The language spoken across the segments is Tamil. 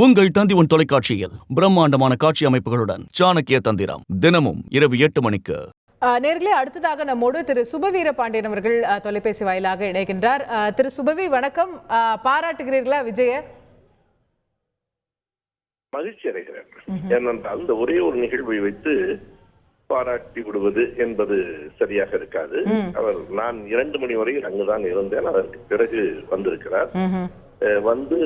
உங்கள் தந்தி தொலைக்காட்சியில் பிரம்மாண்டமான காட்சி அமைப்புகளுடன் சாணக்கிய தந்திரம் தினமும் இரவு 8 மணிக்கு. நேர்களே, அடுத்ததாக நம்மோடு திரு சுபவீர பாண்டியன் அவர்கள் தொலைபேசி வாயிலாக இணைகின்றார். திரு சுபவி, வணக்கம். பாராட்டுகிறீர்களா விஜய? மகிழ்ச்சி அடைகிறேன். ஏனென்றால் இந்த ஒரே ஒரு நிகழ்வை வைத்து பாராட்டி விடுவது என்பது சரியாக இருக்காது. அவர் நான் 2 மணி வரை அங்குதான் இருந்தேன். அதற்கு பிறகு வந்திருக்கிறார். வந்து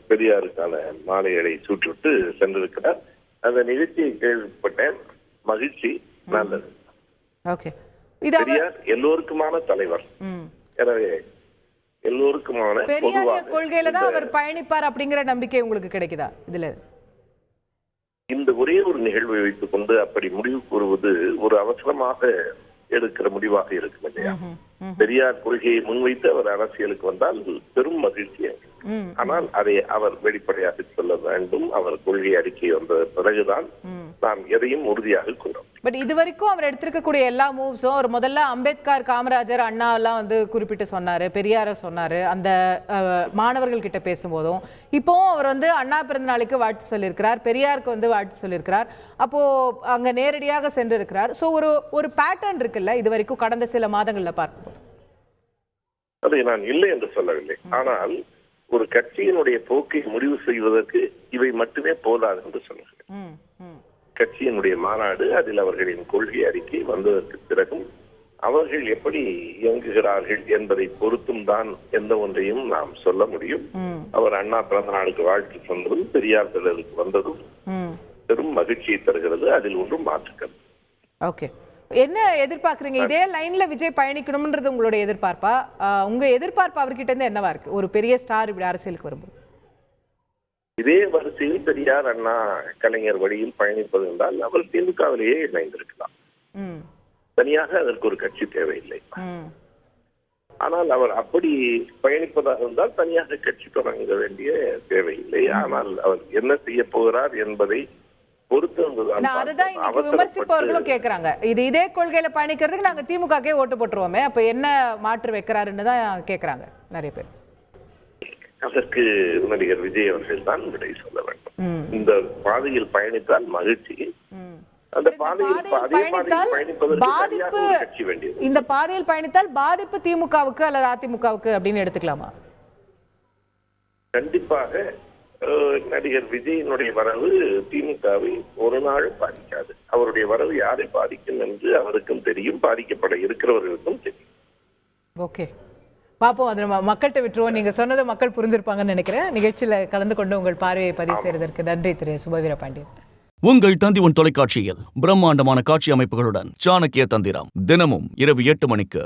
பெரியாருக்கான மாலைகளை சூட்டிவிட்டு சென்றிருக்கிறார். அந்த நிகழ்ச்சியை கேள்விப்பட்டேன். மகிழ்ச்சி. நல்லது. பெரியார் எல்லோருக்குமான தலைவர். எனவே எல்லோருக்குமான பெரியார் கொள்கையில தான் அவர் பயணிப்பார் அப்படிங்கிற நம்பிக்கை உங்களுக்கு கிடைக்குதா? இதுல இந்த ஒரே ஒரு நிகழ்வை வைத்துக் கொண்டு அப்படி முடிவு கூறுவது ஒரு அவசரமாக எடுக்கிற முடிவாக இருக்கும் இல்லையா? பெரியார் கொள்கையை முன்வைத்து அவர் அரசியலுக்கு வந்தால் பெரும் மகிழ்ச்சி. ஆனால் அதை அவர் வெளிப்படையாக சொல்ல வேண்டும். அவர் கொள்கை அறிக்கை வந்த பிறகுதான் நாம் எதையும் உறுதியாக கூறும். பட் இதுவரைக்கும் அவர் எடுத்திருக்கக்கூடிய எல்லா மூவ்ஸும், அவர் முதல்ல அம்பேத்கர், காமராஜர், அண்ணா எல்லாம் குறிப்பிட்டு சொன்னாரு, பெரியார சொன்னாரு அந்த மாணவர்கள் கிட்ட பேசும்போதும். இப்போவும் அவர் அண்ணா பிறந்த நாளுக்கு வாழ்த்து சொல்லியிருக்கிறார், பெரியாருக்கு வாழ்த்து சொல்லியிருக்கிறார். அப்போ அங்க நேரடியாக சென்று இருக்கிறார். ஸோ ஒரு பேட்டர்ன் இருக்குல்ல இது வரைக்கும் கடந்த சில மாதங்கள்ல பார்க்கும்போது. அதை நான் இல்லை என்று சொல்லவில்லை. ஆனால் ஒரு கட்சியினுடைய போக்கை முடிவு செய்வதற்கு இவை மட்டுமே போதாது என்று சொல்லுகிறேன். கட்சியினுடைய மாநாடு, அதில் அவர்களின் கொள்கை அறிக்கை வந்ததற்கு பிறகும் அவர்கள் எப்படி இயங்குகிறார்கள் என்பதை பொறுத்தும் தான் எந்த ஒன்றையும் நாம் சொல்ல முடியும். அவர் அண்ணா பிறந்த நாளுக்கு வாழ்த்து சொன்னதும் பெரியார் திடலுக்கு வந்ததும் பெரும் மகிழ்ச்சியை தருகிறது. அதில் ஒன்றும் மாற்றுக்கிறது. ஓகே, என்ன எதிர்பார்க்குறீங்க? இதே லைன்ல விஜய் பயணிக்கணும்ன்றது உங்களுடைய எதிர்பார்ப்பா? உங்க எதிர்பார்ப்பு அவர்கிட்ட இருந்து என்னவா இருக்கு? ஒரு பெரிய ஸ்டார் இப்படி அரசியலுக்கு வரும்போது இதே வரிசையில் பெரியார், அண்ணா, கலைஞர் வழியில் பயணிப்பது என்றால் அவர் திமுகவிலேயே இணைந்திருக்கலாம். தனியாக அதற்கு ஒரு கட்சி தேவையில்லை. ஆனால் அவர் அப்படி பயணிப்பதாக இருந்தால் தனியாக கட்சி தொடங்க வேண்டிய தேவையில்லை. ஆனால் அவர் என்ன செய்ய போகிறார் என்பதை விமர்சிப்பவர்களும் கேக்குறாங்க. இதே கொள்கையில பயணிக்கிறதுக்கு நாங்க திமுகக்கே ஓட்டு போட்டுருவோமே, அப்ப என்ன மாற்று வைக்கிறாருன்னு தான் கேக்குறாங்க நிறைய பேர். அதற்கு நடிகர் விஜய் அவர்கள் தான் விடை சொல்ல வேண்டும். இந்த பாதையில் பயணித்தால் மகிழ்ச்சி. அந்த பாதையில் இந்த பாதையில் பயணித்தால் பாதிப்பு திமுகவுக்கு அல்லது அதிமுகவுக்கு அப்படின்னு எடுத்துக்கலாமா? கண்டிப்பாக நடிகர் விஜயினுடைய வரவு திமுகவை ஒரு நாள் பாதிக்காது. அவருடைய வரவு யாரை பாதிக்கும் என்று அவருக்கும் தெரியும், பாதிக்கப்பட இருக்கிறவர்களுக்கும் தெரியும். ஓகே, பாப்போம். அது நம்ம மக்கள்கிட்ட விட்டுருவோம். நீங்க சொன்னதை மக்கள் புரிஞ்சிருப்பாங்கன்னு நினைக்கிறேன். நிகழ்ச்சியில கலந்து கொண்டு உங்கள் பார்வையை பதிவு செய்வதற்கு நன்றி திரு சுபவீர பாண்டியன். உங்கள் தந்தி தொலைக்காட்சியில் பிரம்மாண்டமான காட்சி அமைப்புகளுடன் சாணக்கிய தந்திரம் தினமும் இரவு 8 மணிக்கு.